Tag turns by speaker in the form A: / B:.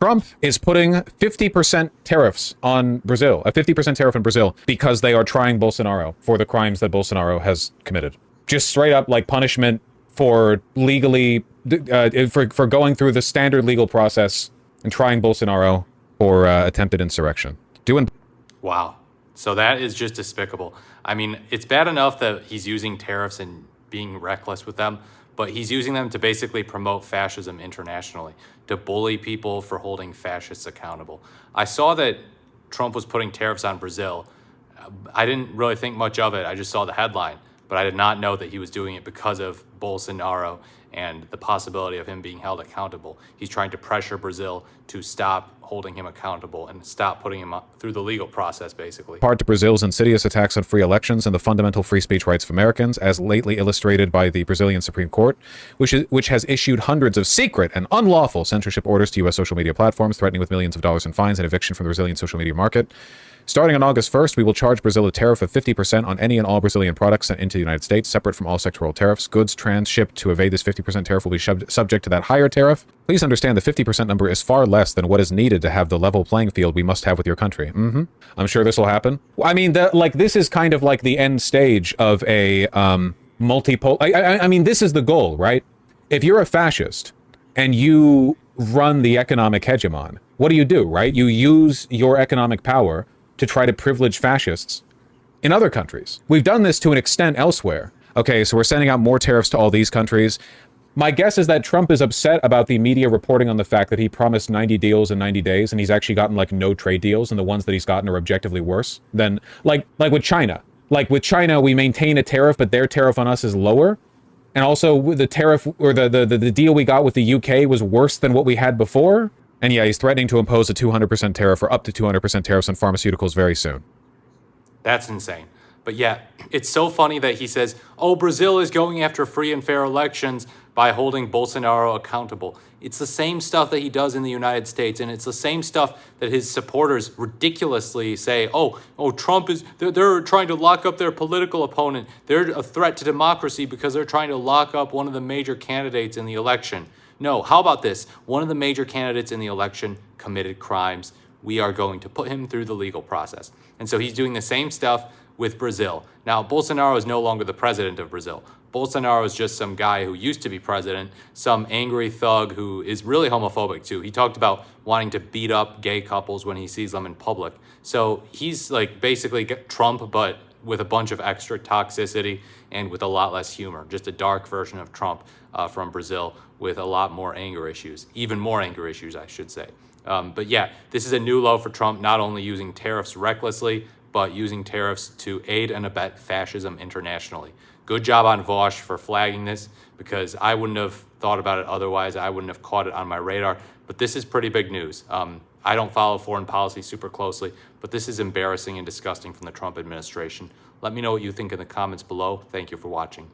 A: Trump is putting 50% tariffs on Brazil, a 50% tariff on Brazil, because they are trying Bolsonaro for the crimes that Bolsonaro has committed. Just straight up like punishment for legally, for going through the standard legal process and trying Bolsonaro for attempted insurrection.
B: Wow. So that is just despicable. I mean, it's bad enough that he's using tariffs and being reckless with them, but he's using them to basically promote fascism internationally, to bully people for holding fascists accountable. I saw that Trump was putting tariffs on Brazil. I didn't really think much of it. I just saw the headline, but I did not know that he was doing it because of Bolsonaro and the possibility of him being held accountable. He's trying to pressure Brazil to stop holding him accountable and stop putting him through the legal process, basically.
A: Part to Brazil's insidious attacks on free elections and the fundamental free speech rights of Americans, as lately illustrated by the Brazilian Supreme Court, which has issued hundreds of secret and unlawful censorship orders to U.S. social media platforms, threatening with millions of dollars in fines and eviction from the Brazilian social media market. Starting on August 1st, we will charge Brazil a tariff of 50% on any and all Brazilian products sent into the United States, separate from all sectoral tariffs. Goods transshipped to evade this 50% tariff will be subject to that higher tariff. Please understand the 50% number is far less than what is needed to have the level playing field we must have with your country. I'm sure this will happen. I mean, this is kind of like the end stage of a multipolar... I mean, this is the goal, right? If you're a fascist and you run the economic hegemon, what do, right? You use your economic power to try to privilege fascists in other countries. We've done this to an extent elsewhere. Okay, so we're sending out more tariffs to all these countries. My guess is that Trump is upset about the media reporting on the fact that he promised 90 deals in 90 days, and he's actually gotten like no trade deals, and the ones that he's gotten are objectively worse than like with China. Like with China, we maintain a tariff, but their tariff on us is lower. And also the tariff or the deal we got with the UK was worse than what we had before. And yeah, he's threatening to impose a 200% tariff or up to 200% tariffs on pharmaceuticals very soon.
B: That's insane. But yeah, it's so funny that he says, oh, Brazil is going after free and fair elections by holding Bolsonaro accountable. It's the same stuff that he does in the United States, and it's the same stuff that his supporters ridiculously say, oh, Trump is, they're trying to lock up their political opponent. They're a threat to democracy because they're trying to lock up one of the major candidates in the election. No, how about this? One of the major candidates in the election committed crimes. We are going to put him through the legal process. And so he's doing the same stuff with Brazil. Now, Bolsonaro is no longer the president of Brazil. Bolsonaro is just some guy who used to be president, some angry thug who is really homophobic too. He talked about wanting to beat up gay couples when he sees them in public. So he's like basically Trump, but with a bunch of extra toxicity and with a lot less humor. Just a dark version of Trump from Brazil with a lot more anger issues, even more anger issues, I should say. But yeah, this is a new low for Trump, not only using tariffs recklessly, but using tariffs to aid and abet fascism internationally. Good job on Vaush for flagging this, because I wouldn't have thought about it otherwise. I wouldn't have caught it on my radar, but this is pretty big news. I don't follow foreign policy super closely, but this is embarrassing and disgusting from the Trump administration. Let me know what you think in the comments below. Thank you for watching.